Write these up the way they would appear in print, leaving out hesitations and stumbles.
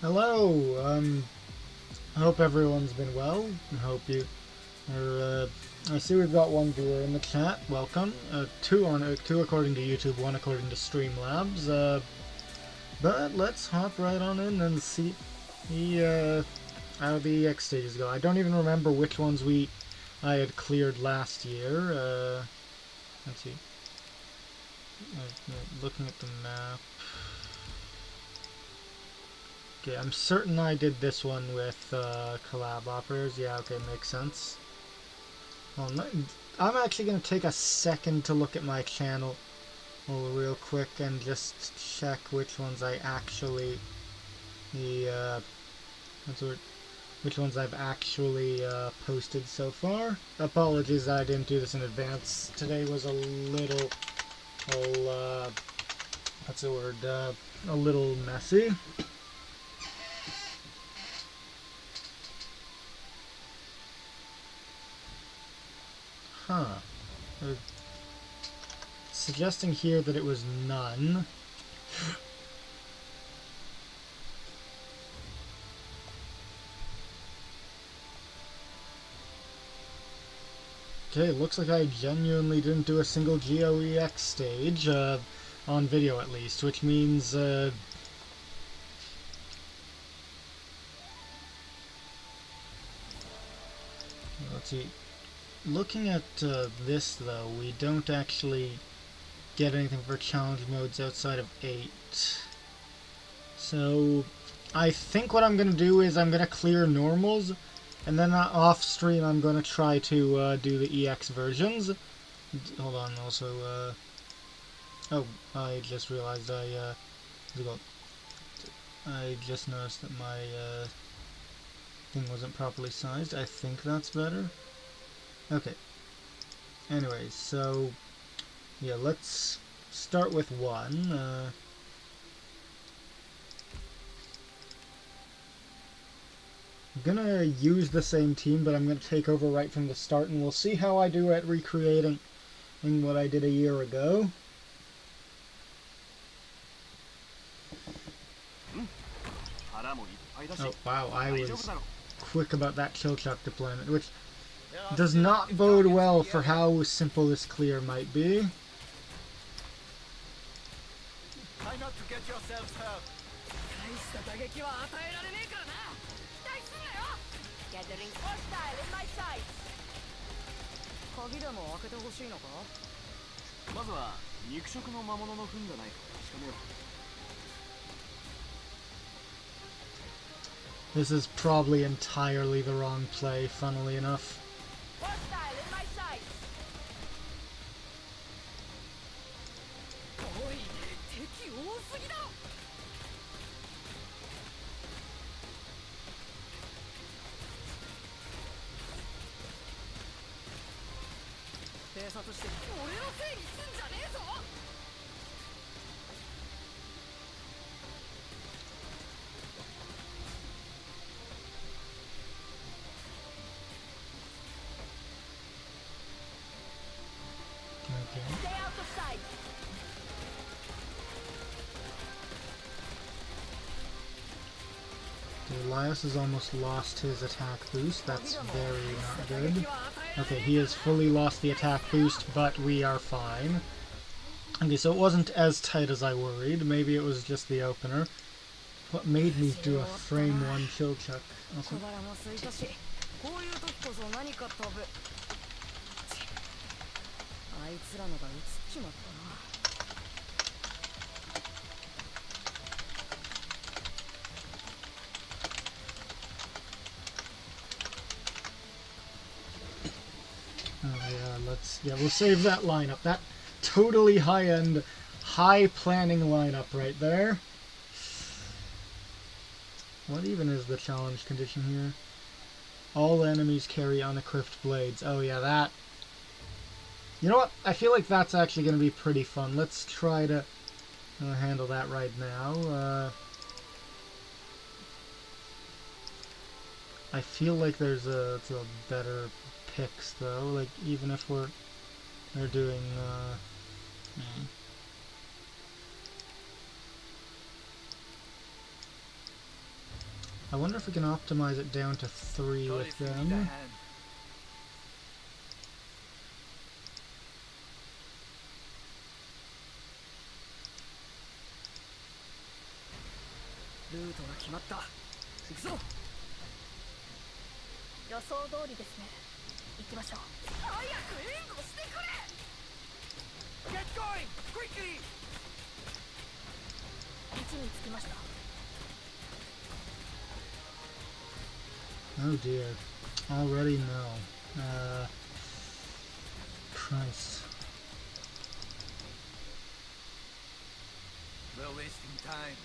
Hello, I hope everyone's been well. I hope you are, I see we've got one viewer in the chat. Welcome. Two according to YouTube, one according to Streamlabs. But let's hop right on in and see how the EX stages go. I don't even remember which ones I had cleared last year. Let's see. Looking at the map. Okay, I'm certain I did this one with collab operators. Yeah, okay, makes sense. Well, I'm actually going to take a second to look at my channel real quick and just check which ones I actually which ones I've actually posted so far. Apologies that I didn't do this in advance. Today was a little what's the word? A little messy. Huh. They're suggesting here that it was none. Okay, looks like I genuinely didn't do a single GOEX stage, on video at least, which means, let's see. Looking at this, though, we don't actually get anything for challenge modes outside of 8. So, I think what I'm going to do is I'm going to clear normals, and then off stream I'm going to try to do the EX versions. Hold on, also, oh, I just realized I just noticed that my thing wasn't properly sized. I think that's better. Okay. Anyways, so yeah, let's start with 1. I'm gonna use the same team, but I'm gonna take over right from the start, and we'll see how I do at recreating what I did a year ago. Oh wow, I was quick about that kill chuck deployment, which does not bode well for how simple this clear might be. Try not to get yourselves hurt. Gathering hostile in my sights. This is probably entirely the wrong play, funnily enough. Hostile in my sights. Okay. Stay out of sight. Elias has almost lost his attack boost. That's very not good. Okay, he has fully lost the attack boost, but we are fine. Okay, so it wasn't as tight as I worried. Maybe it was just the opener. What made me do a frame 1 kill chuck? Also, we'll save that lineup. That totally high-end, high-planning lineup right there. What even is the challenge condition here? All enemies carry unequipped blades. Oh yeah, that... You know what? I feel like that's actually going to be pretty fun. Let's try to handle that right now. I feel like there's a better picks though. Like even if they're doing. I wonder if we can optimize it down to 3 Call with if you need a them. hand. Get going! Quickly! Oh dear. Already no. Christ. We're wasting time.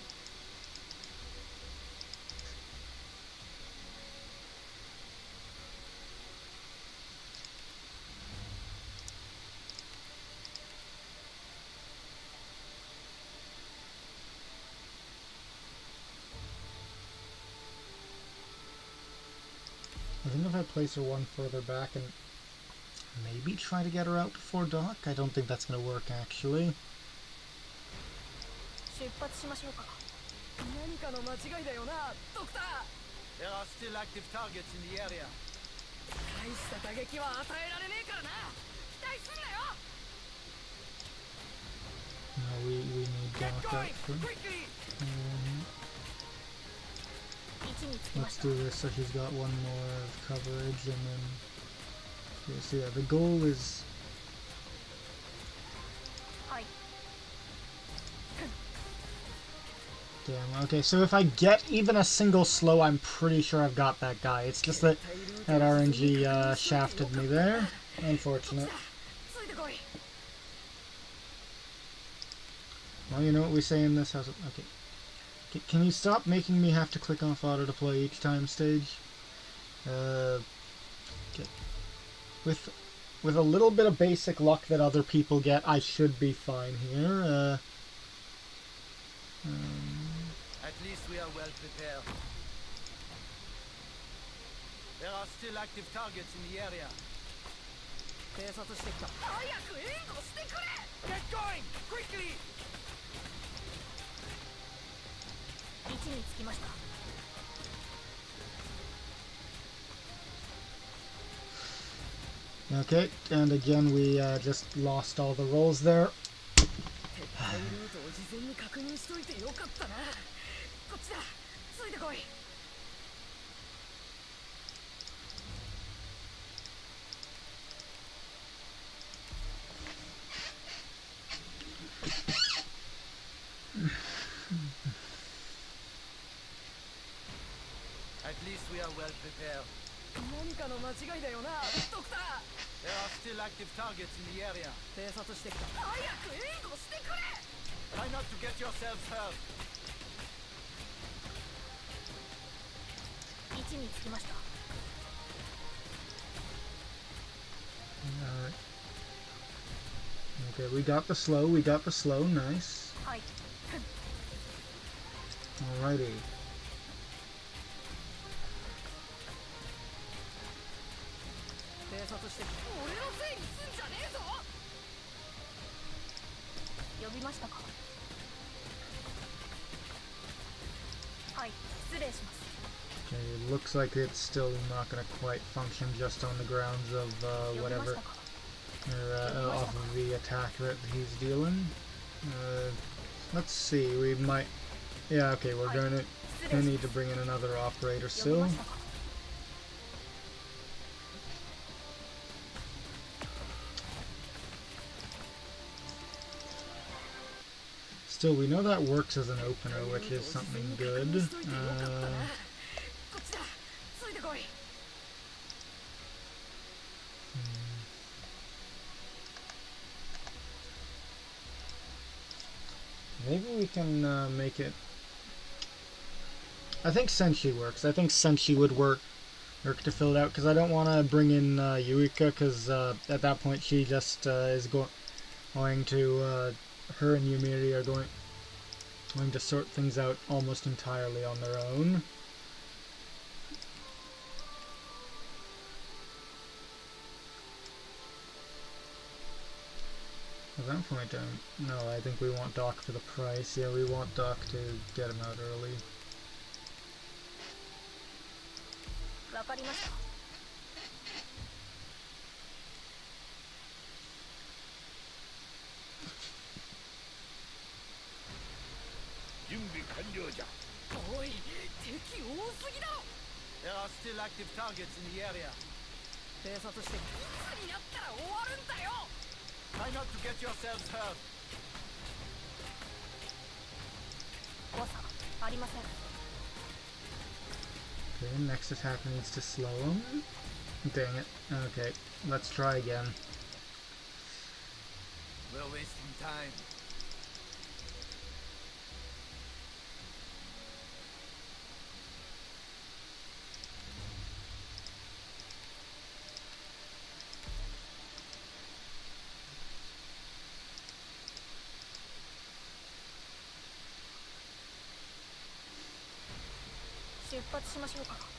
I think if I place her one further back and maybe try to get her out before dock, I don't think that's going to work actually. There are still active targets in the area. No, we need Get dock going! out first. Quickly! Let's do this so she's got one more of coverage and then... Okay, so yeah, the goal is... Damn, okay, so if I get even a single slow, I'm pretty sure I've got that guy. It's just that that RNG shafted me there. Unfortunate. Well, you know what we say in this house. Okay. Can you stop making me have to click off auto deploy each time, stage? Okay. With a little bit of basic luck that other people get, I should be fine here. At least we are well prepared. There are still active targets in the area. Get going! Quickly! Okay, and again we just lost all the rolls there. At least we are well prepared. There are still active targets in the area. Try not to get yourselves hurt. Alright. Okay, we got the slow, nice. Alrighty. Okay, it looks like it's still not going to quite function just on the grounds of whatever, or off of the attack that he's dealing. Let's see, we might, yeah, okay, we're going to need to bring in another operator still. Still, we know that works as an opener, which is something good. Maybe we can make it... I think Senshi works. I think Senshi would work to fill it out, because I don't want to bring in Yuika, because at that point she just is going to... her and Yumiri are going to sort things out almost entirely on their own. At that point, no, I think we want Doc for the price. Yeah, we want Doc to get him out early. わかりました。準備完了じゃ。おい、敵多すぎだろ。 There are still active targets in the area. 偵察していつになったら終わるんだよ。 Try not to get yourselves hurt. 誤差ありません。 Okay, next attack needs to slow him. Dang it. Okay, let's try again. We're wasting time. Shippat.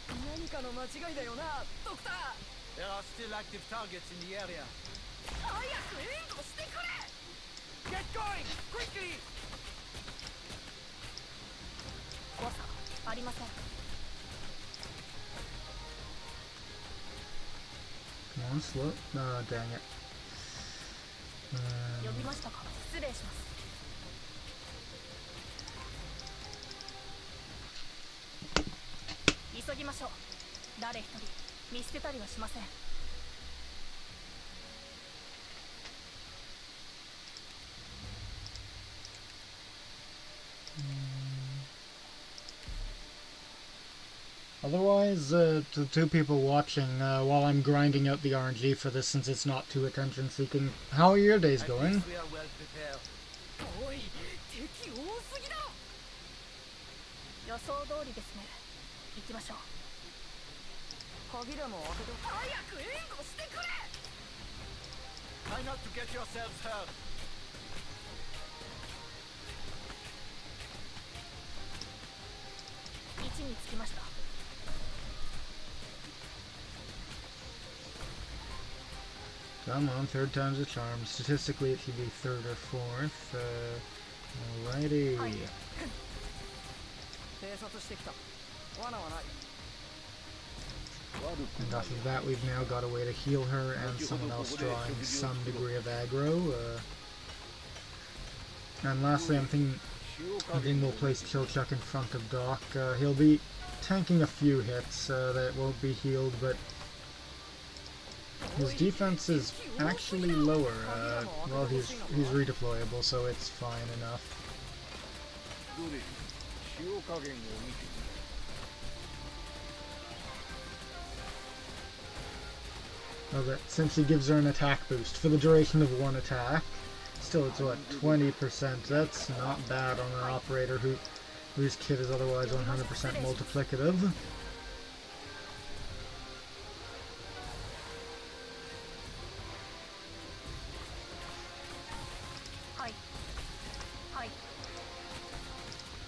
何かの間違いだよな、ドクター。 There are still active targets in the area. 早く援護してくれ。 Get going! Quickly! 誤差ありません。 Come on, slow. Oh, dang it. 呼びましたか。失礼します。 急ぎましょう。誰一人見捨てたりはしません。 Otherwise, to the two people watching, while I'm grinding out the RNG for this since it's not too attention-seeking, how are your days At going? least we are well prepared. おい、敵多すぎだろ。 予想通りですね。行きましょう。 鍵でも開けて。早く援護してくれ。 Try not to get yourselves hurt. 位置につきました。 Come on, third time's a charm. Statistically, it should be third or fourth. Alrighty. はい。 偵察してきた。罠はない。 And off of that, we've now got a way to heal her and someone else drawing some degree of aggro. And lastly, I'm thinking we'll place Chilchuck in front of Doc. He'll be tanking a few hits that won't be healed, but his defense is actually lower. Well, he's redeployable, so it's fine enough. どれ塩加減を見てみる。 Oh, but since he gives her an attack boost for the duration of one attack, still it's what, 20%? That's not bad on an operator whose kit is otherwise 100% multiplicative. はい。はい。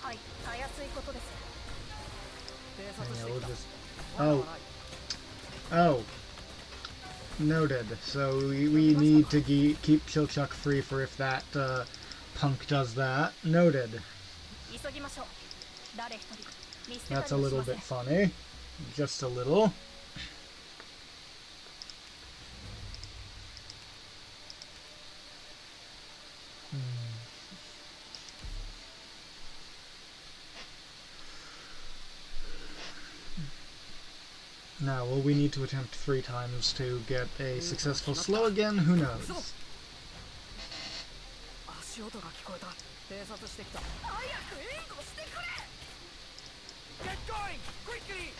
はい。たやすいことです。 偵察 And し yeah, て we'll きた。 just... 罠は Oh, ない。 oh. Noted. So we need to keep Chilchuck free for if that punk does that. Noted. 急ぎましょう。誰一人見捨てたりは That's し a ま little せん。 bit funny. Just a little. Now, will we need to attempt 3 times to get a successful slow again? Who knows? 足音が聞こえた。偵察してきた。早く援護してくれ。 Get going! Quickly!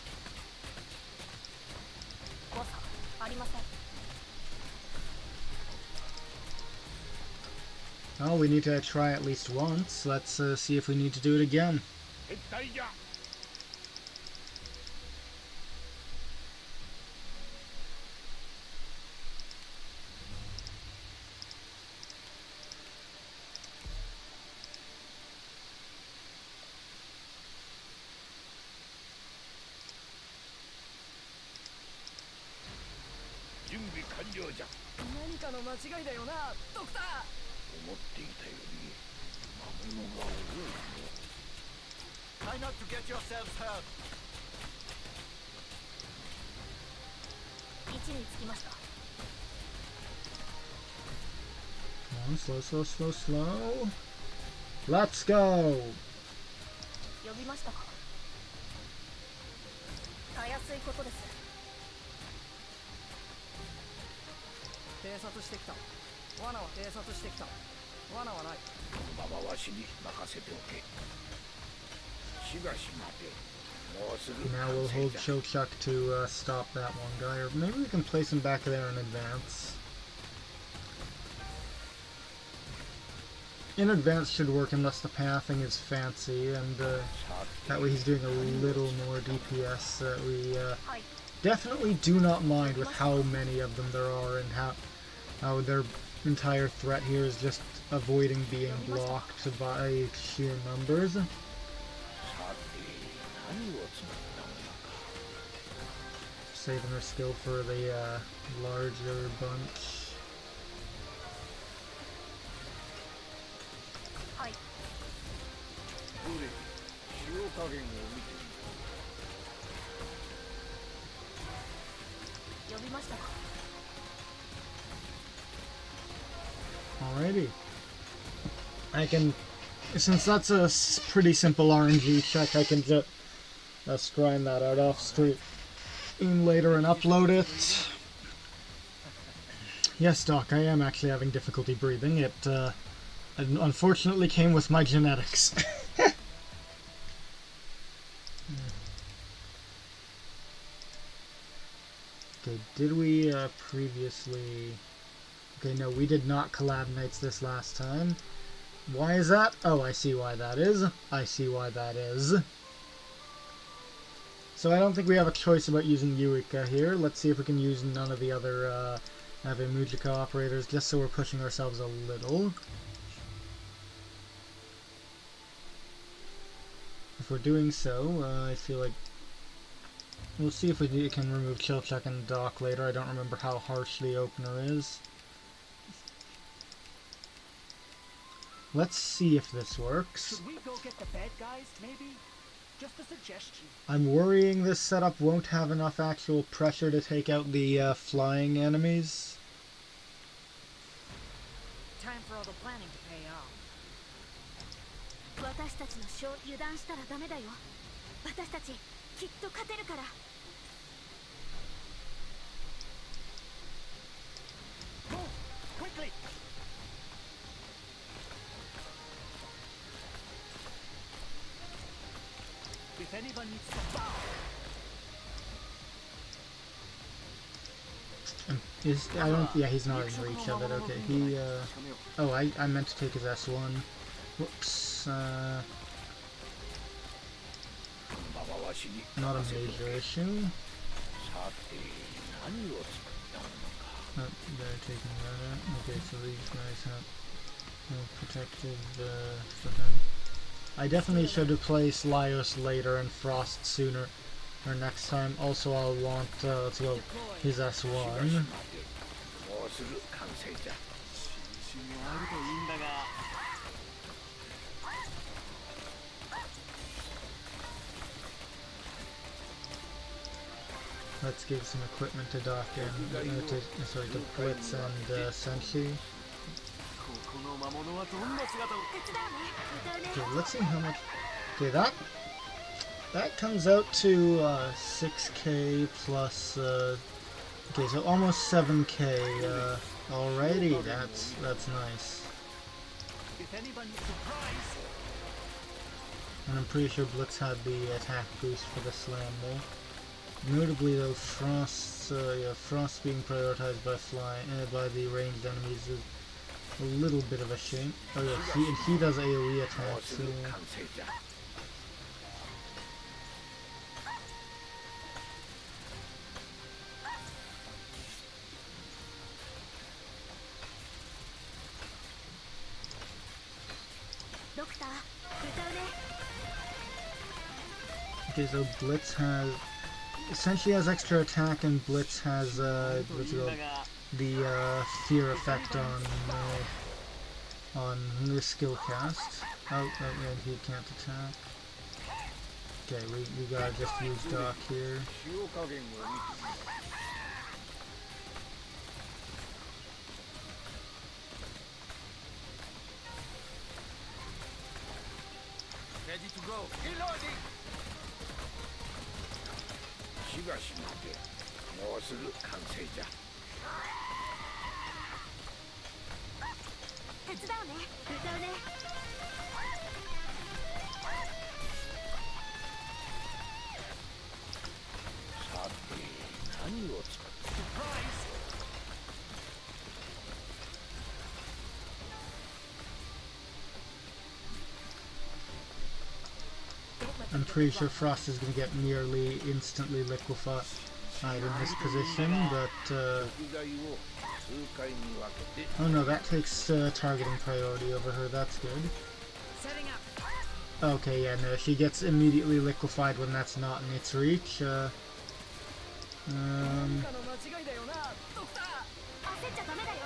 誤差ありません。 Well, we need to try at least once. Let's see if we need to do it again. 撤退じゃ。 準備完了じゃ。何かの間違いだよな、ドクター。思っていたより魔物が多いね。 Try not to get yourselves hurt. 位置につきました。 Come on, slow, slow, slow, slow. Let's go! 呼びましたか。たやすいことです。偵察してきた。罠は偵察してきた。罠はない。このままわしに任せておけ。しばし待て。もうすぐ Now 完 we'll 成 hold だ。 Chokechuck to stop that one guy, or maybe we can place him back there in advance. In advance should work unless the pathing is fancy, and that way he's doing a little more DPS that we はい。 definitely do not mind with how many of them there are and how their entire threat here is just avoiding being blocked by sheer numbers. さて、何を作ったのか。 Saving her skill for the larger bunch. はい。どれ、塩加減を見てみろ。呼びましたか。 Alrighty. I can, since that's a pretty simple RNG check, I can just grind that out off stream later and upload it. Yes, Doc, I am actually having difficulty breathing. It unfortunately came with my genetics. Okay, did we previously... Okay, no, we did not Collabknights this last time. Why is that? Oh, I see why that is. I see why that is. So I don't think we have a choice about using Eureka here. Let's see if we can use none of the other Mujika operators, just so we're pushing ourselves a little. If we're doing so, I feel like... We'll see if we can remove Chillcheck and Dock later. I don't remember how harsh the opener is. Let's see if this works. Should we go get the bad guys, maybe? Just a suggestion. I'm worrying this setup won't have enough actual pressure to take out the flying enemies. Time for all the planning to pay off. 私たちの油断したらダメだよ。私たちきっと勝てるから。 Move! Quickly! If anyone needs some power, I don't. Yeah, he's not in reach of it. Okay, he. Oh, I meant to take his S1. Whoops. このままわしに Not a 任せてお major け。 issue. さて、何を作ったのか。 Oh, they're taking that out. Okay, so these guys have protective stuff. I definitely should have placed Laios later and Frost sooner, or next time. Also, I'll want let's go his しばし S1. 待て。もうすぐ完成だ。 Let's give some equipment to Doc and to Blitz and Senshi. この魔物はどんな姿を。手伝うね。歌うね。 Okay, let's see how much. Okay, that comes out to 6k plus. Okay, so almost 7k already. That's nice. If anyone needs surprise, And I'm pretty sure Blitz had the attack boost for the slam though. Notably though, Frost being prioritized by the ranged enemies is a little bit of a shame. Oh yeah, he does AoE もう attacks. すぐ完成だ。 ドクター、歌うね。 Okay, so Blitz has essentially has extra attack, and Blitz has the fear effect on the skill cast. Oh, and he can't attack. Okay, we gotta just use Doc here. 塩加減を見てみろ。ready to go. Reloading. しばし待て。もうすぐ完成じゃ。手伝うね。歌うね。さて、何を作る I'm pretty sure Frost is going to get nearly instantly liquefied in this position, but 食材を数回に分けて oh no, that takes targeting priority over her. That's good. Setting up. Okay, yeah, no, she gets immediately liquefied when that's not in its reach. 何かの間違いだよな、ドクター。焦っちゃダメだよ。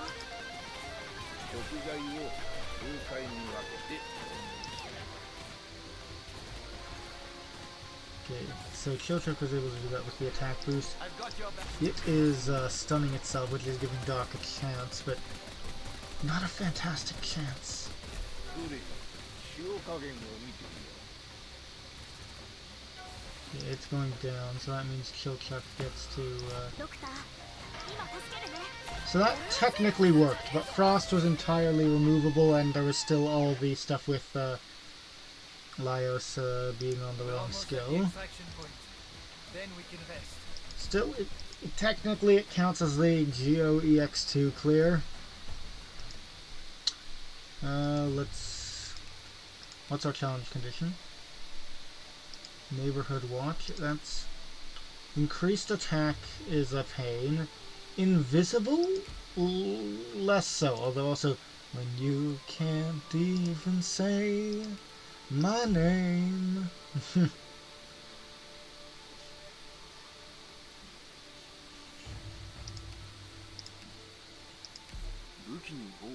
食材を数回に分けて Okay, so Killtruck was able to do that with the attack boost. I've got your back. It is stunning itself, which is giving Doc a chance, but not a fantastic chance. どれ塩加減を見てみよ Okay, it's going down, so that means Killtruck gets to... ドクター、今助けるね。 So that technically worked, but Frost was entirely removable, and there was still all the stuff with Laios being on the We're wrong almost at the skill. extraction point. Then we can rest. Still, technically it counts as the GOEX2 clear. What's our challenge condition? Neighborhood watch. That's increased attack is a pain. Invisible? Less so. Although also, when you can't even say my name. 武器に防具、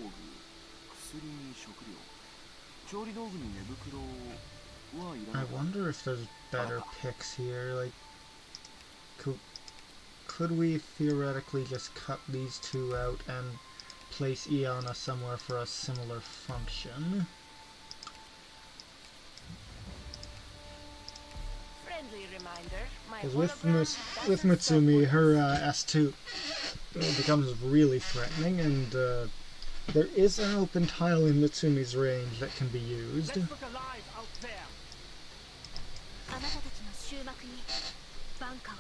薬に食料、調理道具に寝袋はいら I ないか。 wonder if there's better picks here. Like, could we theoretically just cut these two out and place Iana somewhere for a similar function? Because with Mutsumi, her S2 becomes really threatening, and there is an open tile in Mutsumi's range that can be used. Let's look alive out there. あなたたちの終幕にバンカーを。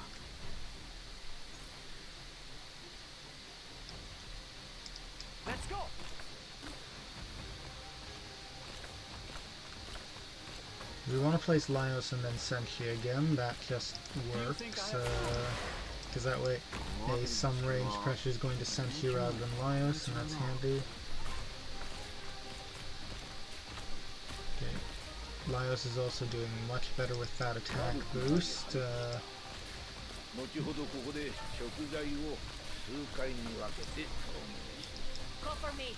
Let's go. We want to place Laios and then Senshi again. That just works. Because that way, some range pressure is going to Senshi rather than Laios, and that's handy. Okay. Laios is also doing much better with that attack boost. 後ほどここで食材を数回に分けて投入する Go for me.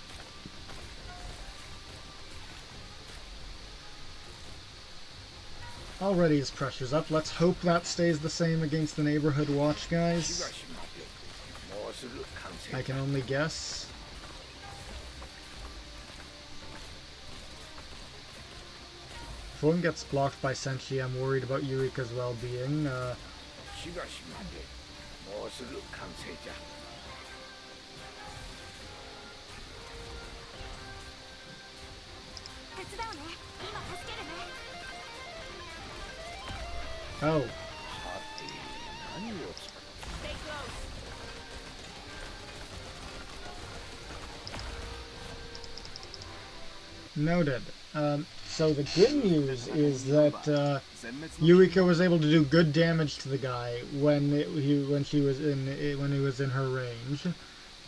Already his pressure's up. Let's hope that stays the same against the Neighborhood Watch し guys. ばし待てもうすぐ完成 I can only guess. If one gets blocked by Senshi, I'm worried about Yurika's well-being. しばし待てもうすぐ完成じゃ 手伝うね。今助けるね。 Oh, さて何を作る Stay close. noted. So the good news is that Yurika was able to do good damage to the guy when he was in her range.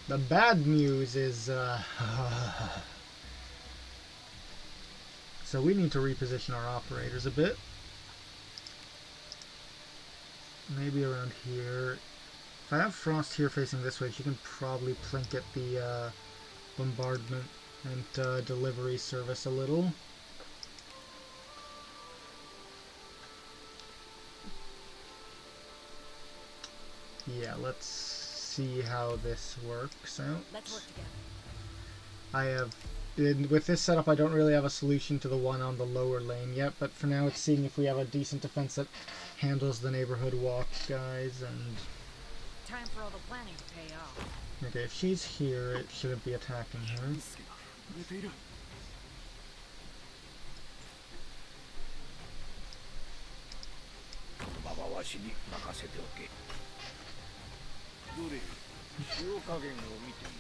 The bad news is so we need to reposition our operators a bit. Maybe around here. If I have Frost here facing this way, she can probably plink at the bombardment and delivery service a little. Yeah, let's see how this works out. Let's work together. I have with this setup, I don't really have a solution to the one on the lower lane yet, but for now it's seeing if we have a decent defense that handles the neighborhood watch guys. And Time for all the planning to pay off. okay, if she's here, it shouldn't be attacking her. 助が震えている。このままわしに任せておけ。どれ、塩加減を見てみ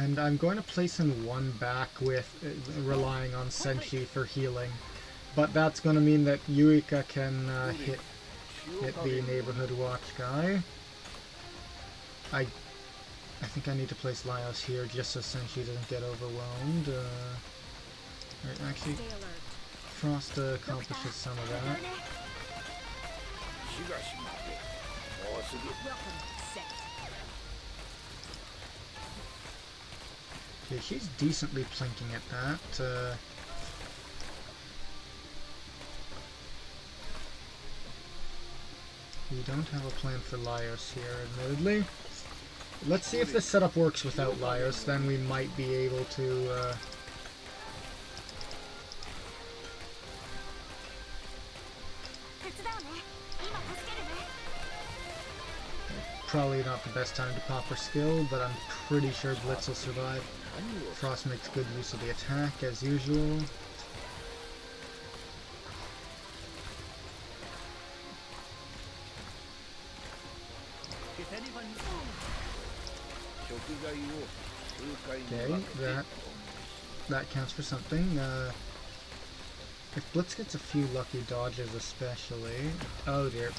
よ And I'm going to place in one back with relying on Senshi for healing. But that's going to mean that Yuika can hit the neighborhood watch guy. I think I need to place Laios here just so Senshi doesn't get overwhelmed. Right, actually, Stay alert. Frost accomplishes some of that. う。しばし待て。もうすぐ。 Welcome. Set. Okay, she's decently plinking at that. We don't have a plan for Laios here, admittedly. Let's see if this setup works without Laios, then we might be able to, probably not the best time to pop her skill, but I'm pretty sure Blitz will survive. Frost makes good use of the attack, as usual. Okay, that counts for something. If Blitz gets a few lucky dodges especially... Oh dear.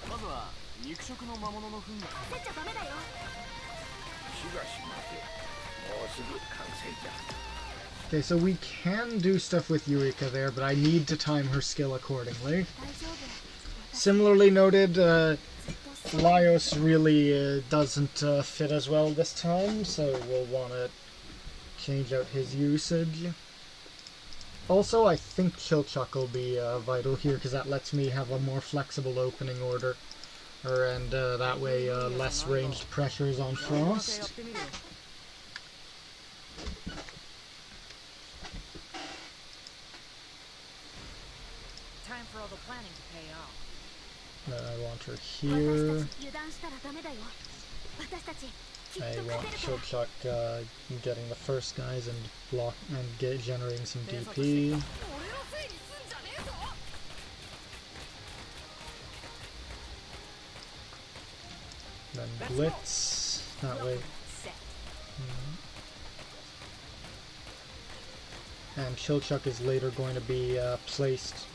まずは肉食の魔物の糞が。焦っちゃダメだよ。しばし待て。もうすぐ完成じゃ。 Okay, so we can do stuff with Yuika there, but I need to time her skill accordingly. 大丈夫。 Similarly noted, Laios really doesn't fit as well this time, so we'll want to change out his usage. Also, I think Chilchuck will be vital here, because that lets me have a more flexible opening order. And that way, less ranged pressures on Frost. Time for all the planning to pay off. I want her here. 油断したらダメだよ。私たち。 I want Chilchuck getting the first guys and generating some DP. Then Blitz. That way. And Chilchuck is later going to be placed.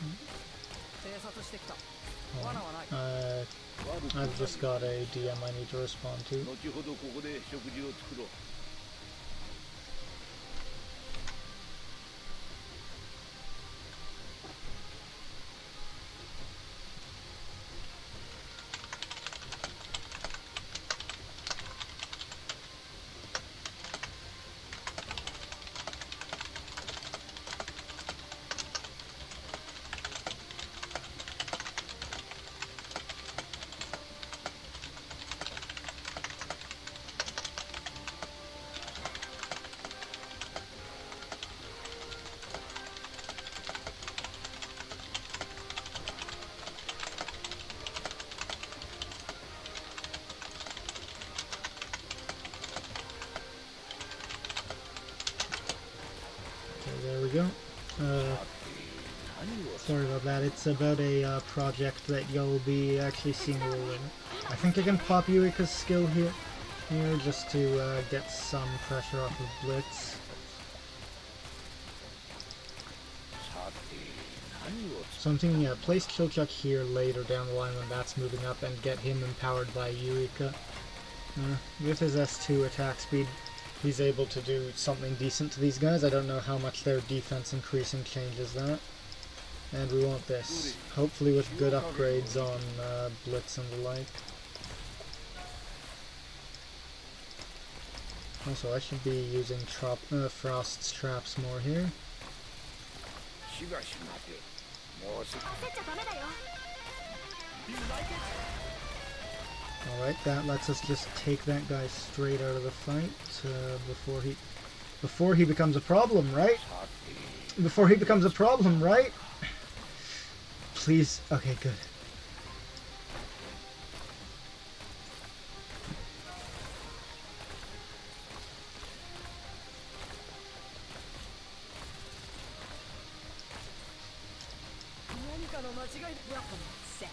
I've just got a DM I need to respond to. 後ほどここで食事を作ろう。 There we go. Sorry about that. It's about a project that you'll be actually seeing rolling. I think I can pop Yuika's skill here just to get some pressure off of Blitz. So I'm thinking, yeah, place Chilchuck here later down the line when that's moving up and get him empowered by Yuika. With his S2 attack speed, he's able to do something decent to these guys. I don't know how much their defense increasing changes that. And we want this. Hopefully with good upgrades on Blitz and the like. Also, I should be using Frost's traps more here. しばし待て。もうすぐ。焦っちゃダメだよ。Alright, that lets us just take that guy straight out of the fight before he becomes a problem, right? Before he becomes a problem, right? Please. Okay, good. Welcome set.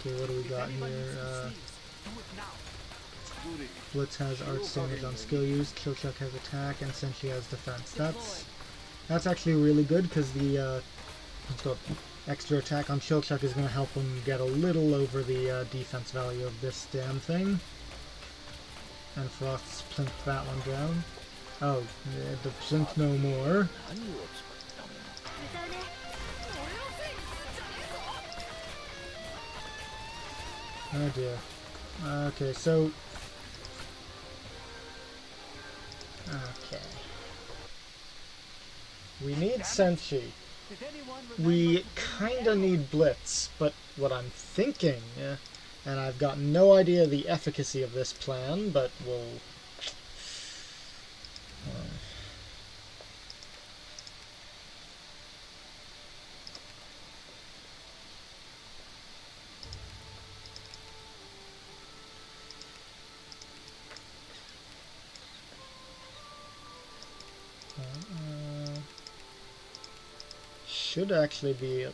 Okay, what do we got here? Blitz has arts damage on skill use, Killchuck has attack, and Senshi has defense. That's actually really good because the extra attack on Killchuck is going to help him get a little over the defense value of this damn thing. And Frost's plimped that one down. Oh, yeah, the plimp no more. Oh dear. Okay, so... Okay. We need Senshi. We kinda need Blitz, but what I'm thinking, and I've got no idea the efficacy of this plan, but we'll... should actually be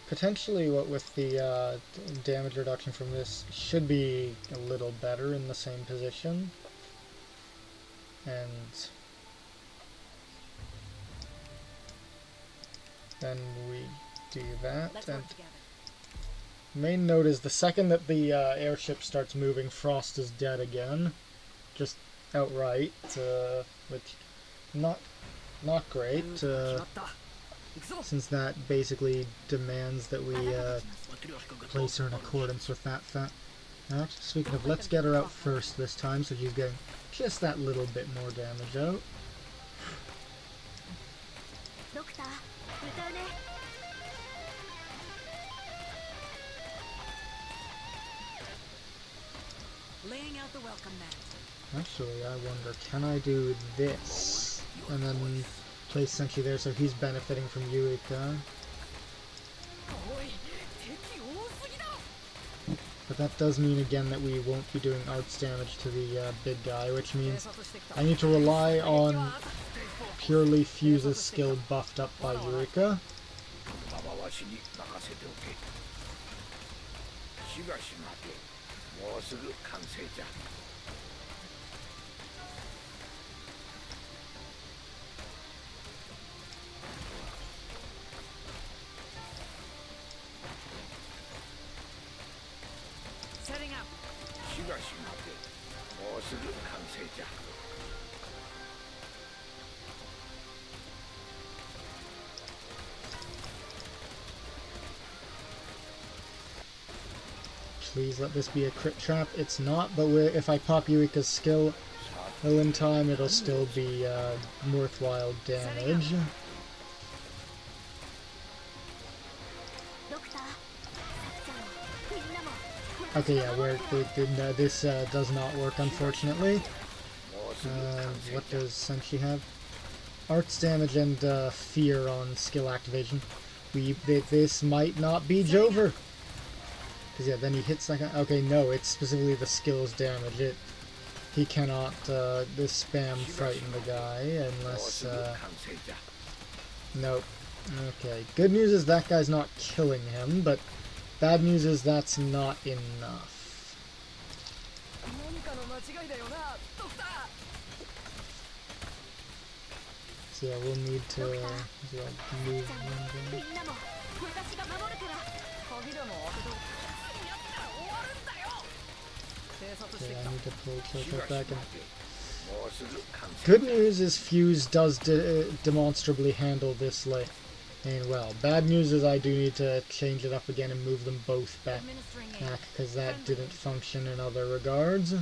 potentially what with the damage reduction from this should be a little better in the same position, and then we do that. And main note is the second that the airship starts moving, Frost is dead again, just outright, which not great. Since that basically demands that we place her in accordance with that fact. Speaking of, let's get her out first this time, so she's getting just that little bit more damage out. Laying out the welcome mat. Actually, I wonder, can I do this? And then place Senshi there so he's benefiting from Eureka. But that does mean again that we won't be doing arts damage to the big guy, which means I need to rely on purely Fuse's skill buffed up by Eureka. Setting up. Please let this be a crit trap. It's not, but if I pop Eureka's skill in time, it'll still be worthwhile damage. Okay, yeah, this does not work, unfortunately. What does Senshi have? Arts damage and fear on skill activation. This might not be Jover. Because yeah, then he hits like a... Okay, no, it's specifically the skill's damage. He cannot this spam frighten the guy unless... Nope. Okay, good news is that guy's not killing him, but bad news is that's not enough. So yeah, we'll need to move one down. Okay, I need to pull Killchuck back in. Good news is Fuse does demonstrably handle this lane well. Bad news is I do need to change it up again and move them both back, because that didn't function in other regards.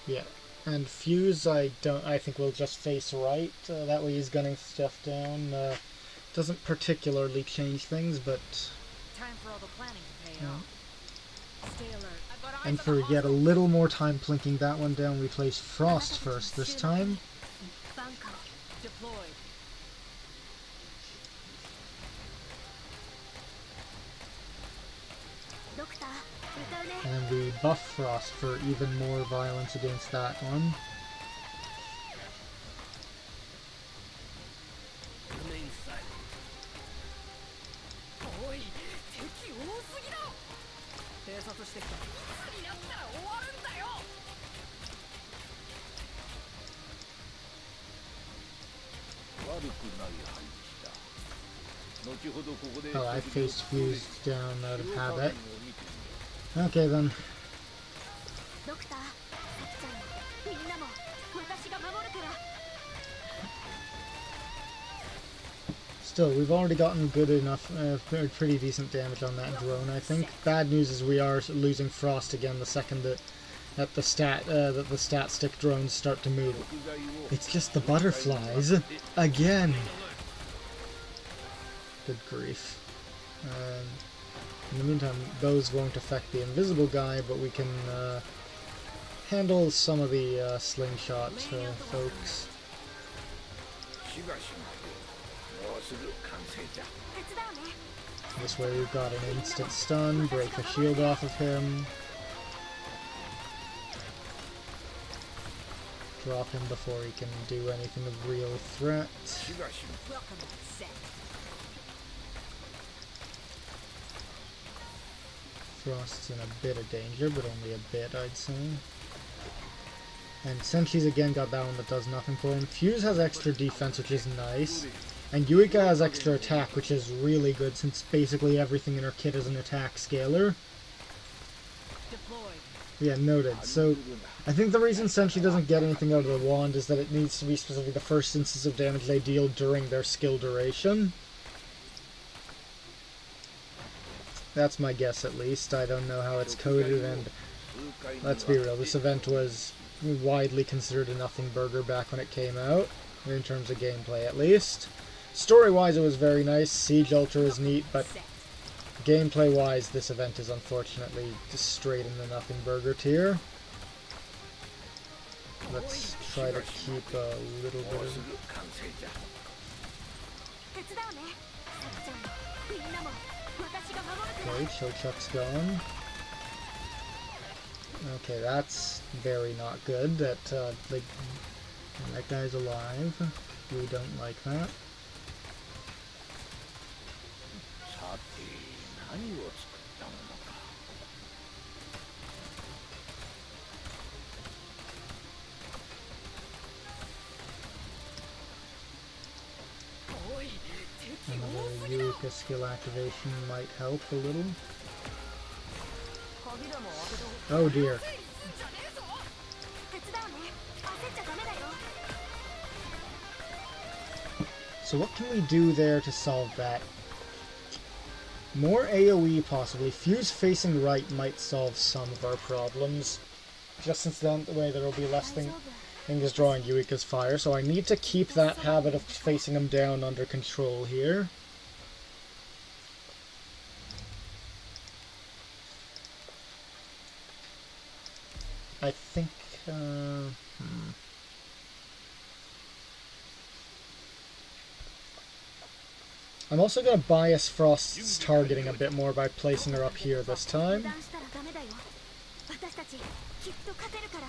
Yeah, and Fuse I think we'll just face right, that way he's gunning stuff down. Doesn't particularly change things, but Time for all the planning to pay yeah. off. Stay alert. I've got eyes And on for the yet a hostile. little more time plinking that one down, we place Frost first this time. Bunker. Deployed. Doctor, And then we buff Frost for even more violence against that one. Remain silent. おい、敵多すぎだ。偵察してきた。になったら終わるんだよ。悪くない配置だ。後ほどここで Oh, I faced Fuse down out of 使用 habit. 画面を見てみよう。 Okay then. ドクター、さきちゃん、みんなも私が守るから。 Still, we've already gotten good enough, pretty decent damage on that drone, I think. Bad news is we are losing Frost again the second that the stat stick drones start to move. It's just the butterflies again. Good grief. In the meantime, those won't affect the invisible guy, but we can handle some of the slingshot folks. しばし待て。もうすぐ完成だ。 手伝うね。 This way we've got an instant stun, break the shield off of him. Drop him before he can do anything of real threat. しばし Welcome to the set. Frost's in a bit of danger, but only a bit, I'd say. And Senshi's again got that one that does nothing for him. Fuse has extra defense, which is nice. And Yuika has extra attack, which is really good, since basically everything in her kit is an attack scaler. Deployed. Yeah, noted. So, I think the reason Senshi doesn't get anything out of the wand is that it needs to be specifically the first instance of damage they deal during their skill duration. That's my guess, at least. I don't know how it's coded, and let's be real, this event was widely considered a nothing burger back when it came out, in terms of gameplay at least. Story-wise, it was very nice. Siege Ultra is neat, but gameplay-wise, this event is unfortunately just straight in the nothing burger tier. Let's try to keep a little bit もうす of... ぐ完成だ。手伝うね。さきちゃん、みんなも私が守るから。 Okay, Chochuck's gone. Okay, that's very not good. That that guy's alive. We don't like that. さて何を作ったものか。 おい、敵多 Another すぎだ。 Eureka skill activation might help a little. 鍵でも開けてほしい。 Oh dear. 整理すんじゃねえぞ。手伝うね。焦っちゃダメだよ。 So what can we do there to solve that? More AoE possibly. Fuse facing right might solve some of our problems. Just since then, the way there will be less 大丈夫。 things drawing Yuika's fire, so I need to keep that habit of facing him down under control here. I think, I'm also going to bias Frost's targeting a bit more by placing her up here this 油 time. 断したらダメだよ。私たちきっと勝てるから。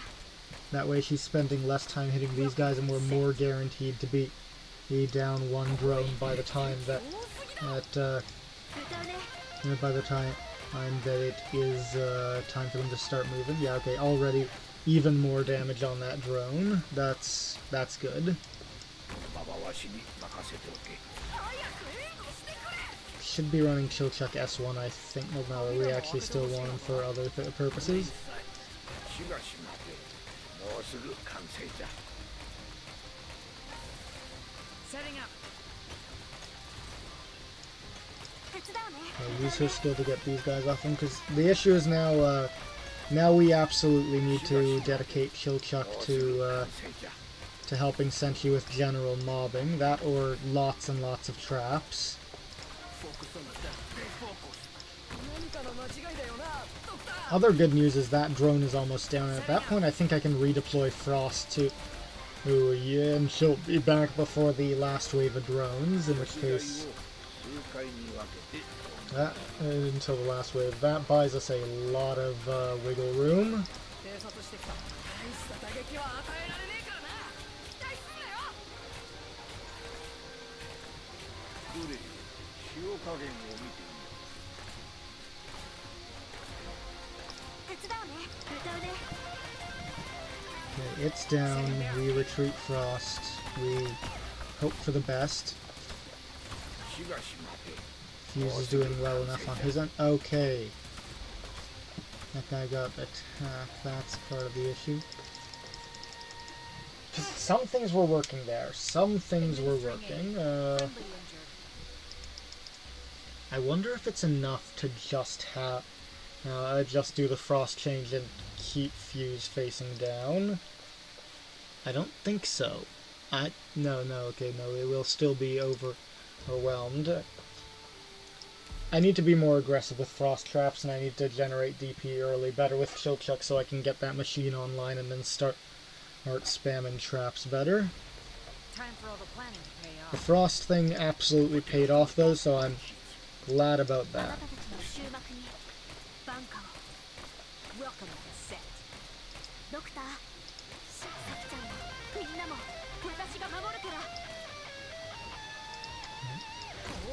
That way she's spending less time hitting these guys and we're more guaranteed to be down one drone by the time that, 歌うね。 by the time that it is time for them to start moving. Yeah, okay, already even more damage on that drone. That's good. このままわしに任せておけ。 Should be running Chilchuck S1, I think. Well, no, we actually still want him for other purposes. しばし待て。もうすぐ完成じゃ。Setting up. Use her skill to get these guys off him, because the issue is now, now we absolutely need to dedicate Chilchuck to helping Senshi with general mobbing. That or lots and lots of traps. Other good news is that drone is almost down, and at that point I think I can redeploy Frost to... Ooh, yeah, and she'll be back before the last wave of drones, in which case... until the last wave. That buys us a lot of wiggle room. Okay, it's down. We retreat Frost. We hope for the best. Fuse is doing well enough on his end. Okay. That guy got attacked. That's part of the issue. Some things were working there. Some things were working. I wonder if it's enough to just have... just do the Frost change and keep Fuse facing down. I don't think so. No, okay, no, it will still be overwhelmed. I need to be more aggressive with Frost Traps, and I need to generate DP early, better with Chilchuck, so I can get that machine online and then start spamming traps better. Time for all the planning to pay off. The Frost thing absolutely paid off, though, so I'm glad about that. Welcome set. Doctor,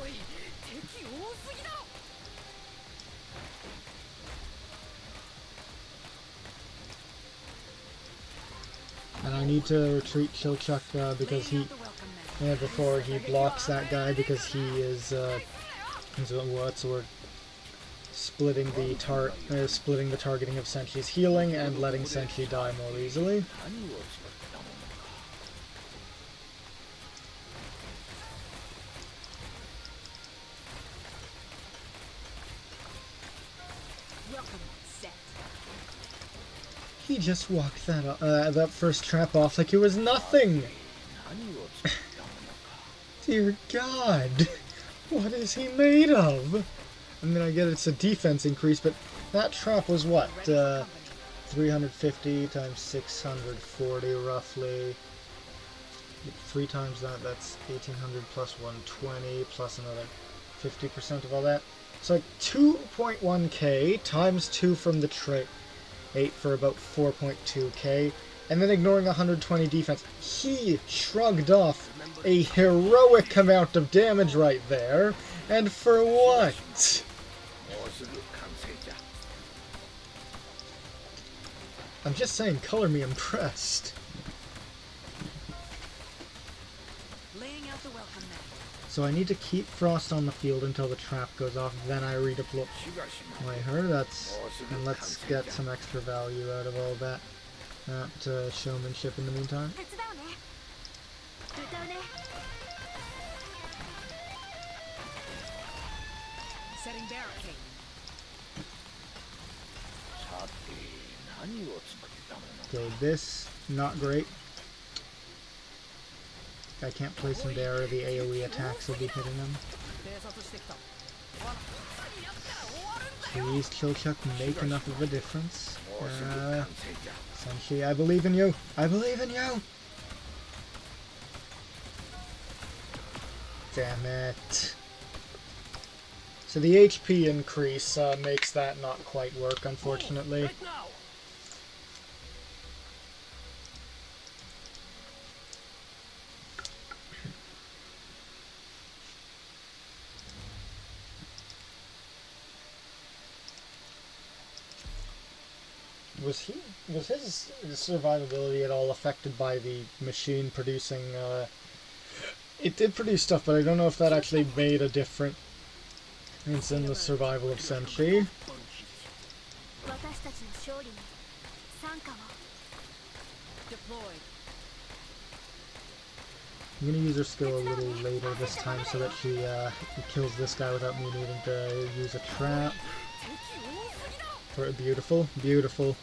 おい、敵多すぎだろ。 And I need to retreat Chilchuck because he, before he blocks that guy, because he is, what's the word? Splitting the targeting of Senshi's healing and letting Senshi die more easily. He just walked that first trap off like it was nothing. Dear God, what is he made of? I mean, I get it's a defense increase, but that trap was what? 350 times 640 roughly. 3 times that, that's 1800 plus 120 plus another 50% of all that. So like 2.1k times 2 from the trade. 8 for about 4.2k, and then ignoring 120 defense. He shrugged off a heroic amount of damage right there, and for what? I'm just saying, color me impressed. Laying out the welcome mat. So I need to keep Frost on the field until the trap goes off, then I redeploy her. And let's get some extra value out of all that showmanship in the meantime. Setting barricade. Okay, this, not great. I can't place him there, or the AoE attacks will be hitting him. Please, Chilchuck, make enough of a difference. Senshi, I believe in you! I believe in you! Damn it. So the HP increase makes that not quite work, unfortunately. Was his survivability at all affected by the machine producing, it did produce stuff, but I don't know if that actually made a difference in the survival of Senshi. Deployed. I'm gonna use her skill a little later this time so that she kills this guy without me needing to use a trap. Beautiful, beautiful.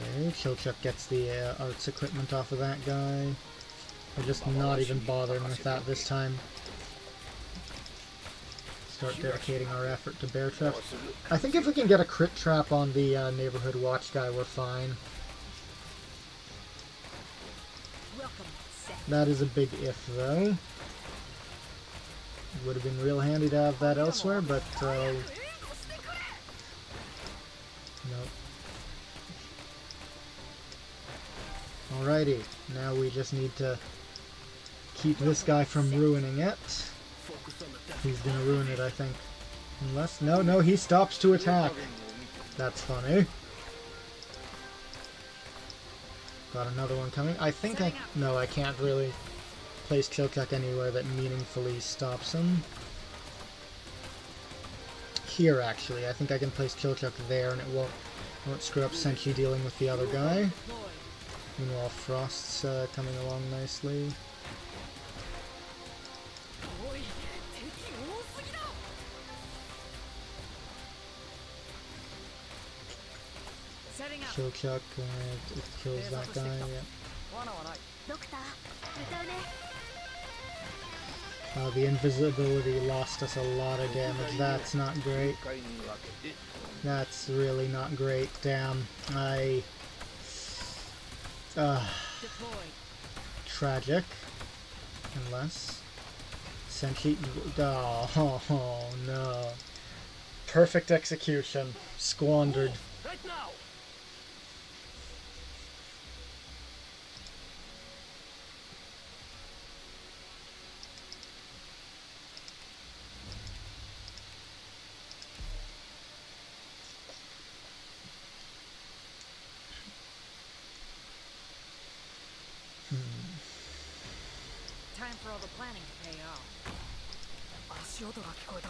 Okay, Chilchuck gets the arts equipment off of that guy. We're just not even bothering with that this time. Start dedicating our effort to bear traps. I think if we can get a crit trap on the neighborhood watch guy, we're fine. That is a big if, though. Would have been real handy to have that elsewhere, but nope. Alrighty, now we just need to keep this guy from ruining it. He's gonna ruin it, I think. Unless... No, he stops to attack. That's funny. Got another one coming. I think No, I can't really place Chilchuck anywhere that meaningfully stops him. Here, actually. I think I can place Chilchuck there and it won't screw up Senshi dealing with the other guy. Meanwhile, Frost's coming along nicely. Chilchuck, it kills that guy, yeah. The invisibility lost us a lot of damage. That's not great. That's really not great. Damn. Tragic. Unless... Senshi... Oh, no. Perfect execution. Squandered. Time for all the planning to pay off. 足音が聞こえた。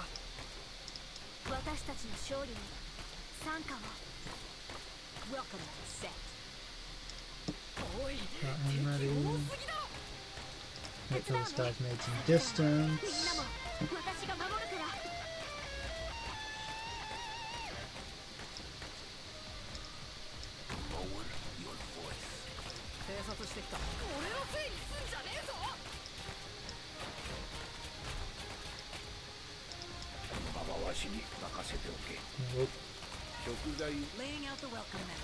私たちの勝利に参加を。Welcome set. I'm ready. Hit those guys made some distance. Nope. Laying out the welcome mat.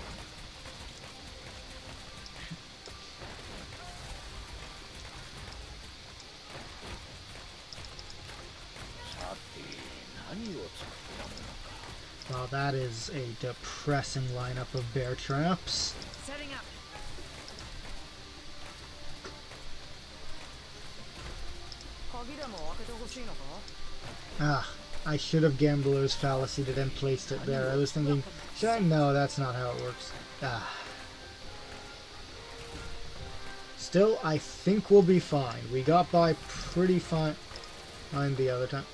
Wow, that is a depressing lineup of bear traps. Setting up. Ah, I should have Gambler's Fallacied it and placed it there. I was thinking, should I? No, that's not how it works. Ah. Still, I think we'll be fine. We got by pretty fine the other time.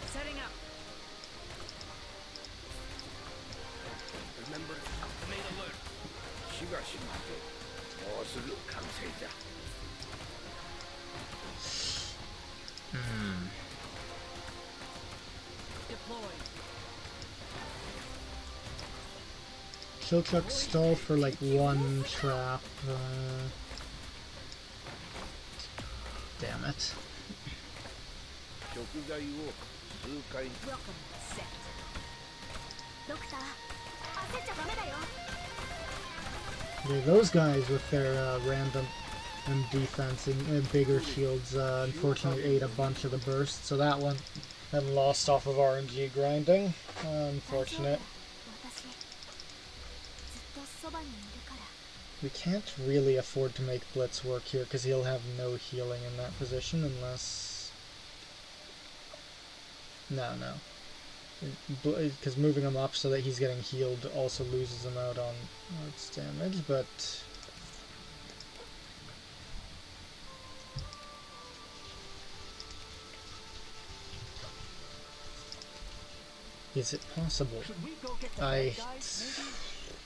Setting up. Remember, main alert. Chilchuck stall for like one trap. Damn it. Welcome set. Yeah, those guys with their random defense and bigger shields unfortunately ate a bunch of the burst, so that one lost off of RNG grinding. Unfortunate. We can't really afford to make Blitz work here because he'll have no healing in that position unless... No. Because moving him up so that he's getting healed also loses him out on arts damage, but... Is it possible? Should we go get the I... bad guys, maybe?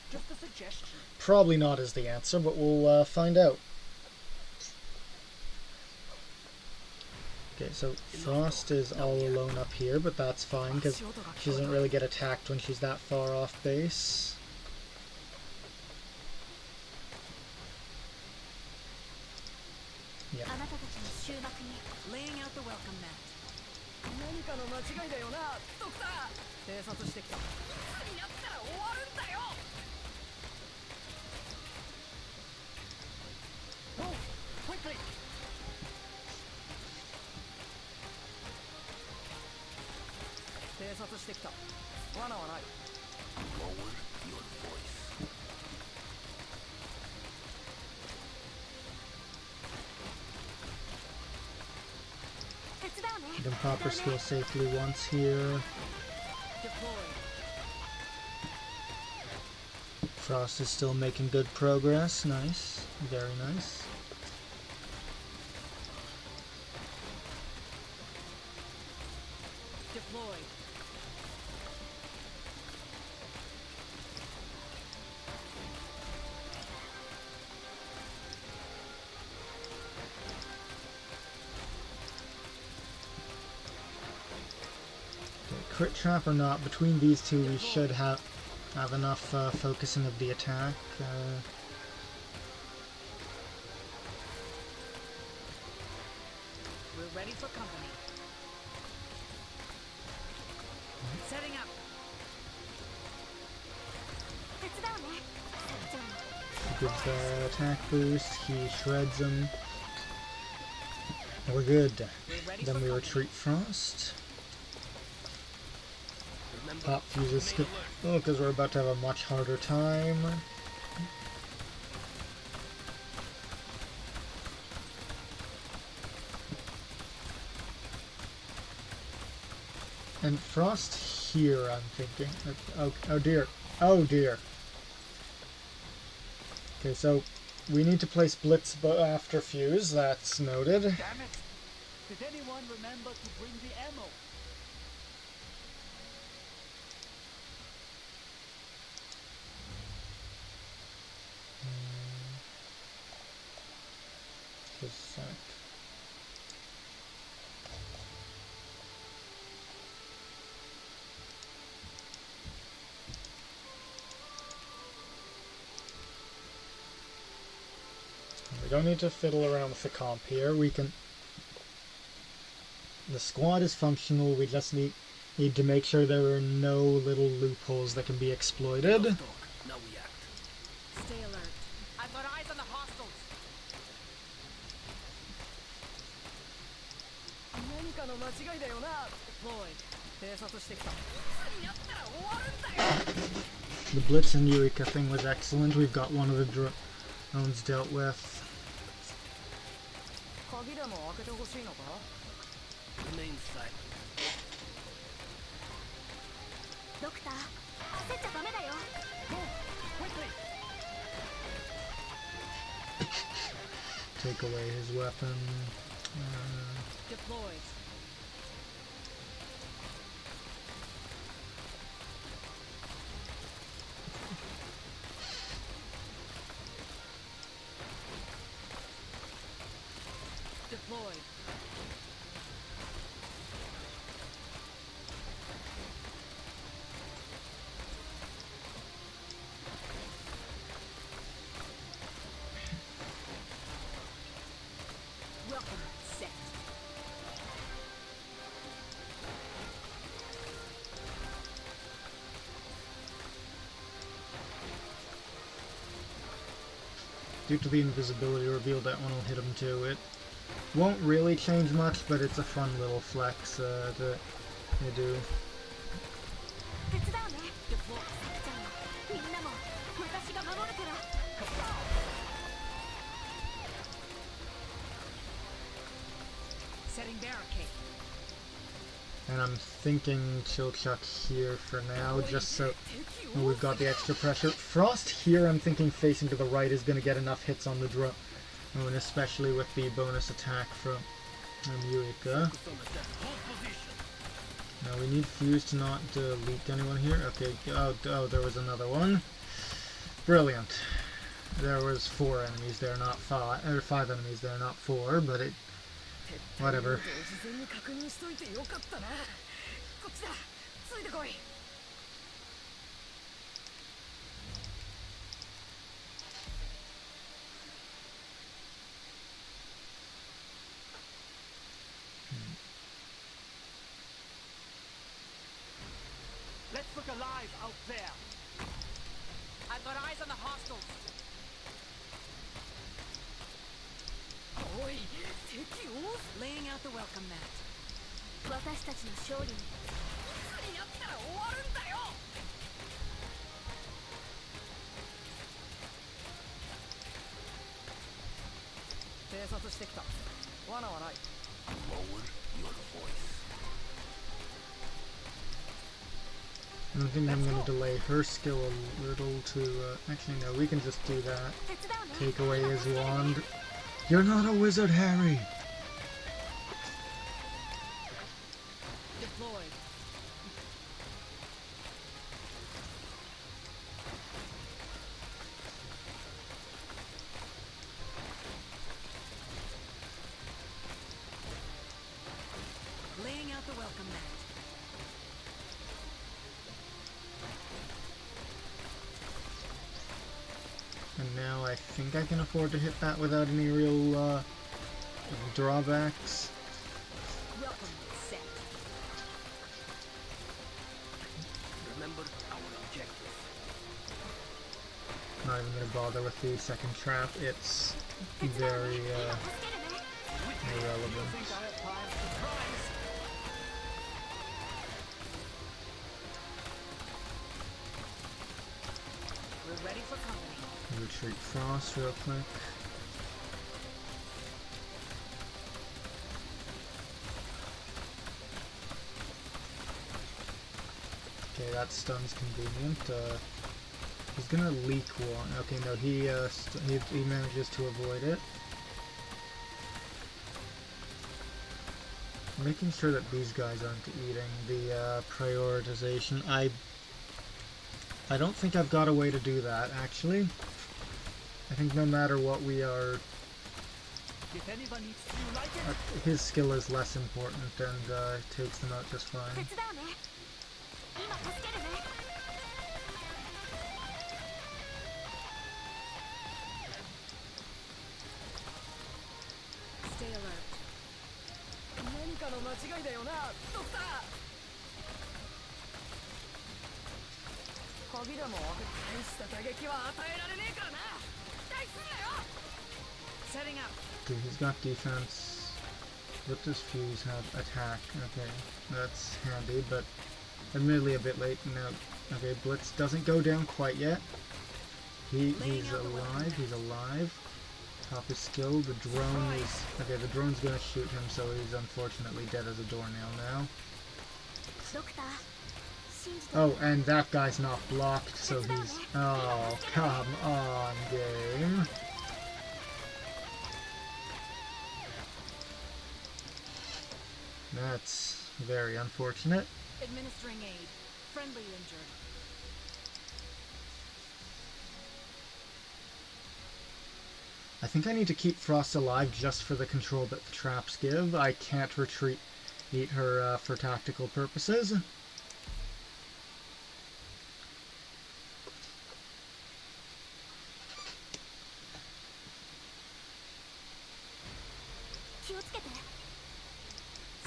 Just a suggestion. Probably not is the answer, but we'll find out. Okay, so Frost is all alone up here, but that's fine, because she doesn't really get attacked when she's that far off base. Yeah. Laying out the welcome mat. 何かの間違いだよな、ドクター。偵察してきた。になったら終わるんだよ。Oh, quickly! 偵察してきた。罠はない。You can pop her skill safely once here. Frost is still making good progress. Nice. Very nice. Deployed. Crit trap or not, between these two we should have enough focusing of the attack. We're ready for company. Setting up. Gives the attack boost, he shreds him. We're good. Then we retreat Frost. Pop fuses skip. Oh, because we're about to have a much harder time. And Frost here, I'm thinking. Oh dear. Oh dear. Okay, so we need to place Blitz after Fuse. That's noted. Damn it! Did anyone remember to bring the ammo? Just a sec. We don't need to fiddle around with the comp here. We can... The squad is functional. We just need to make sure there are no little loopholes that can be exploited. Now we act. Stay alert. I've got eyes on the hostiles. 何かの間違いだよな。Deployed. 偵察してきた。になったら終わるんだよ。The Blitz and Eureka thing was excellent. We've got one of the drones dealt with. 鍵でも開けてほしいのか。Remain silent. ドクター、焦っちゃダメだよ。Go! Quickly! Take away his weapon. Deployed. Deployed. Welcome set. Due to the invisibility reveal, that one will hit him too. It won't really change much, but it's a fun little flex to do. 手伝うね。じゃあみんなも私が守るから。Setting barricade. And I'm thinking Chill Chuck here for now, just so we've got the extra pressure. Frost here, I'm thinking facing to the right is going to get enough hits on the drone, and especially with the bonus attack from Eureka. Now we need fuse to not leak anyone here. Okay, oh, there was another one. Brilliant. There was 4 enemies there, not 5, or 5 enemies there, not 4, but it... whatever. Let's look alive out there. I've got eyes on the hostiles. Laying out the welcome mat. 私たちの勝利に何やったら終わるんだよ。偵察してきた。罠はない。 Lower your voice. I don't think I'm going to delay her skill a little to... actually, no, we can just do that. 手伝うね Take away his wand. You're not a wizard, Harry! Deployed. Laying out the welcome mat. And now I think I can afford to hit that without any real, drawbacks. Welcome set. Remember our objective. Not even going to bother with the second trap. It's very, 助けるね irrelevant. Think I have time for surprise? We're ready for company. Retreat Frost real quick. Okay, that stun's convenient. He's gonna leak one. Okay, no, he manages to avoid it. Making sure that these guys aren't eating the prioritization. I don't think I've got a way to do that, actually. I think no matter what we are, If anyone needs to like it, his skill is less important and takes them out just fine. 手伝うね今助けるね Stay alert. 何かの間違いだよな、ドクター。鍵でも開け大した打撃は与えられねえからな。期待すんなよ。Setting up. Okay, he's got defense. What does Fuse have? Attack. Okay, that's handy, but admittedly a bit late. No. Okay, Blitz doesn't go down quite yet. He's alive. He's alive. Top is skill. The drone is... okay, the drone's gonna shoot him, so he's unfortunately dead as a doornail now. ドクター信じて Oh, and that guy's not blocked, so he's... oh, come on, game. That's very unfortunate. Administering aid. Friendly injured. I think I need to keep Frost alive just for the control that the traps give. I can't eat her for tactical purposes. 気をつけて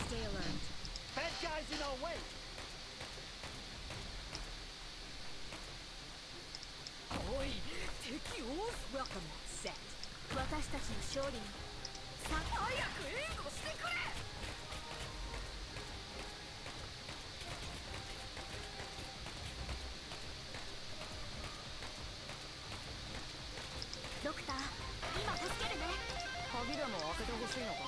Stay alert. Bad guys in our way. おい、敵を Welcome set. 私たちの勝利にさ早く援護してくれ。ドクター今助けるね鍵でも開けてほしいのか。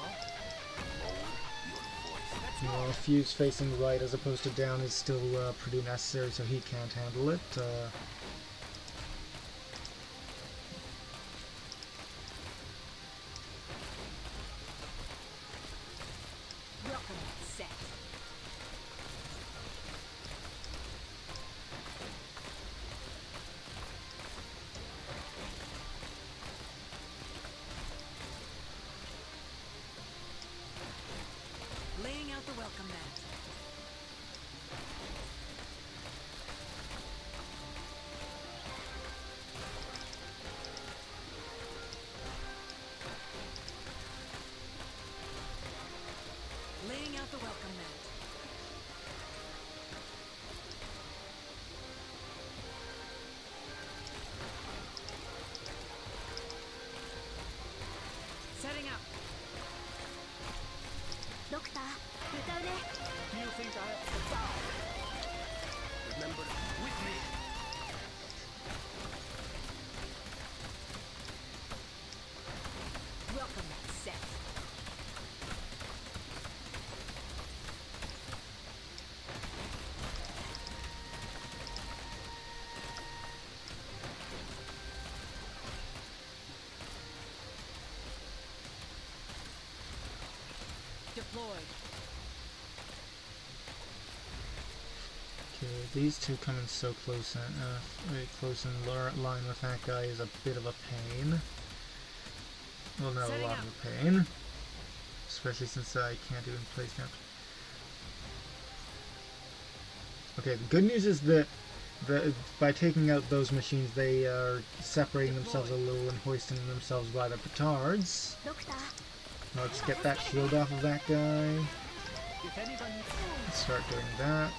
Well, Fuse facing right as opposed to down is still pretty necessary, so he can't handle it. Welcome set. Remember, with me. Welcome that set. Deployed. Okay, these two coming so close and very close in line with that guy is a bit of a pain. Well, not a lot of a pain, especially since I can't even place down. Okay, the good news is that by taking out those machines, they are separating themselves a little and hoisting themselves by the petards. ドクター Let's get that shield off of that guy. Let's start doing that.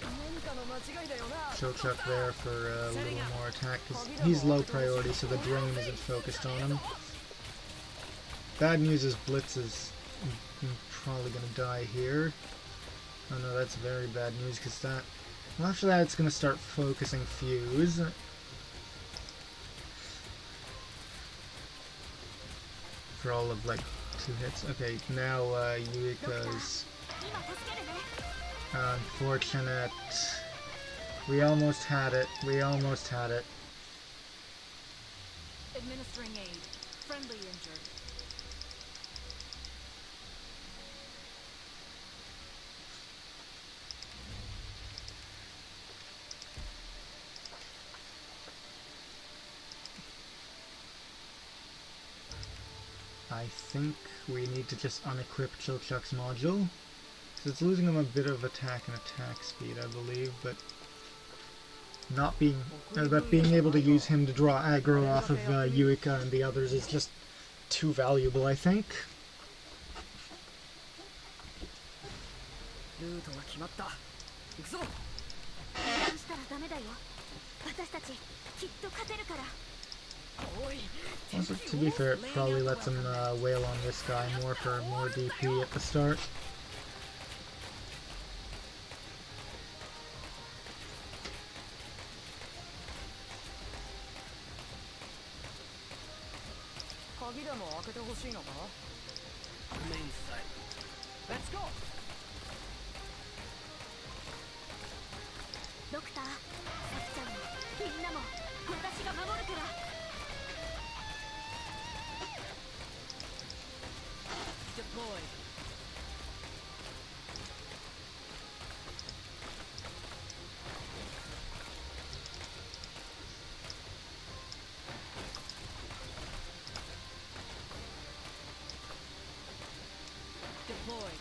何かの間違いだよな。 Show Chuck there for a little more attack, because he's low priority, so the drain isn't focused on him. Bad news is Blitz is probably going to die here. Oh no, that's very bad news, because that... Well, after that it's going to start focusing Fuse. For all of, like, 2 hits. Okay, now Yuika's... 今助けるね Unfortunate. We almost had it. We almost had it. Administering aid. Friendly injured. I think we need to just unequip Chilchuck's module. So it's losing him a bit of attack and attack speed, I believe, but not being, but being able to use him to draw aggro off of Yuika and the others is just too valuable, I think. ルートが決まった。行くぞ。油断したらダメだよ私たちきっと勝てるから Also, to be fair, it probably lets him wail on this guy more for more DP at the start. Let's go. ドクターさきちゃんもみんなも私が守るから Deployed. Deployed.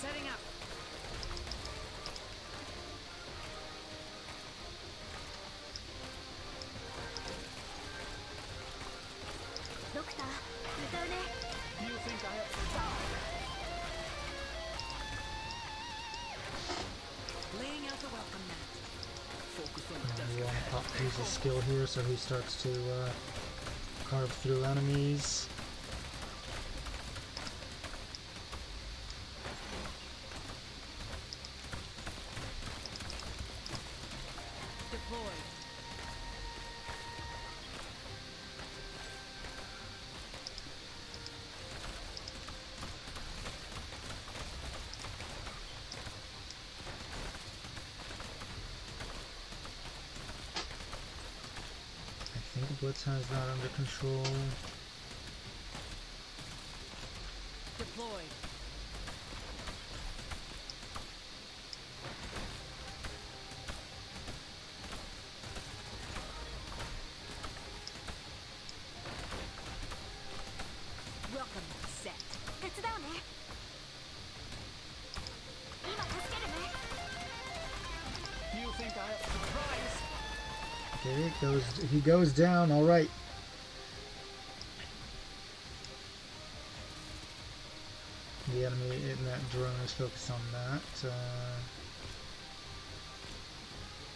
Setting up. ドクター向かうね You think I have... Laying out the welcome mat. Focus on the We desk. want to pop Fuse's skill here so he starts to carve through enemies. Deployed. I think Blitz has that under control. Deployed. Welcome set. 手伝うね今助けるね You think I have surprise? Okay, he goes down, alright. The enemy that drones focus on that.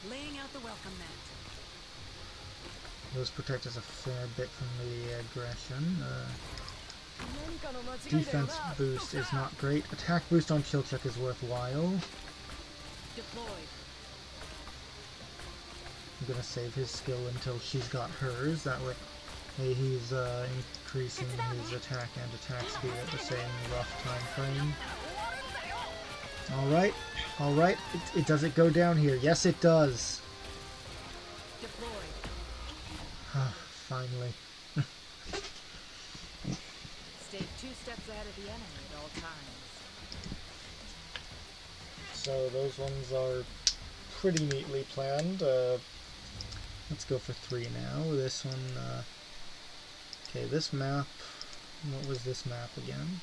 Laying out the welcome mat. Those protect us a fair bit from the aggression. Defense boost is not great. Attack boost on chill check is worthwhile. Deployed. I'm gonna save his skill until she's got hers. That way, he's increasing his attack and attack speed at the same rough time frame. Alright, alright. Does it go down here? Yes, it does. Deployed. Finally. Stay 2 steps ahead of the enemy at all times. So those ones are pretty neatly planned. Let's go for 3 now. This one, okay, this map, what was this map again?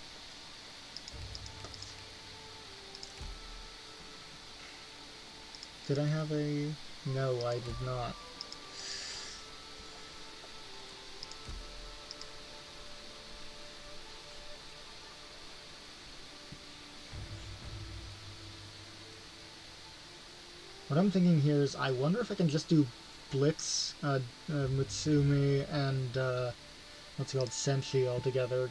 Did I have a... No, I did not. What I'm thinking here is I wonder if I can just do Blitz, Mutsumi, and what's it called, Senshi all together.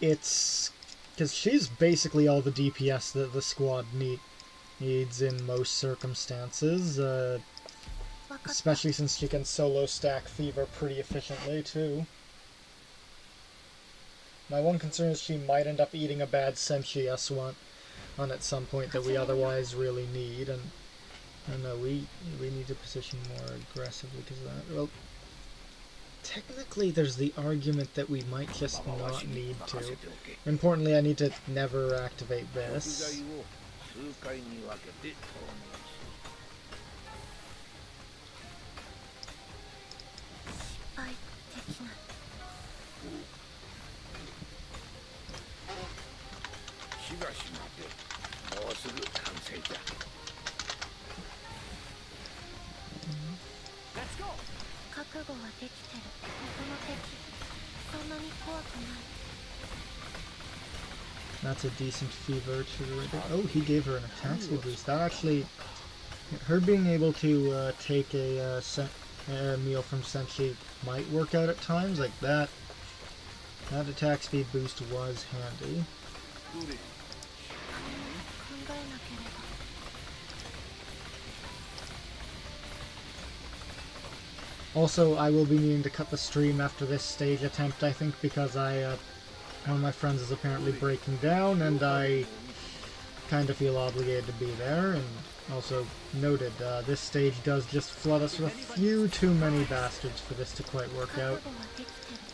It's because she's basically all the DPS that the squad needs in most circumstances, especially since she can solo stack Fever pretty efficiently too. My one concern is she might end up eating a bad Senshi S1 on at some point that we otherwise really need, and we need to position more aggressively because of that. Well, technically there's the argument that we might just not need to. Importantly, I need to never activate this. Let's go. That's a decent Fever trigger right there. Oh, he gave her an attack speed boost. That actually, her being able to take a meal from Senshi might work out at times. Like that attack speed boost was handy. Also, I will be needing to cut the stream after this stage attempt, I think, because one of my friends is apparently breaking down, and I kind of feel obligated to be there. And also noted, this stage does just flood us with a few too many bastards for this to quite work out.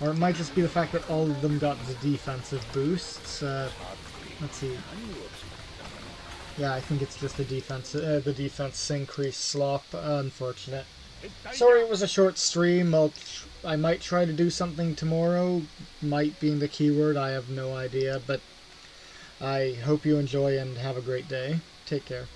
Or it might just be the fact that all of them got the defensive boosts. Let's see. Yeah, I think it's just the defense increase slop. Unfortunate. Sorry it was a short stream. I might try to do something tomorrow. Might being the keyword, I have no idea. But I hope you enjoy and have a great day. Take care.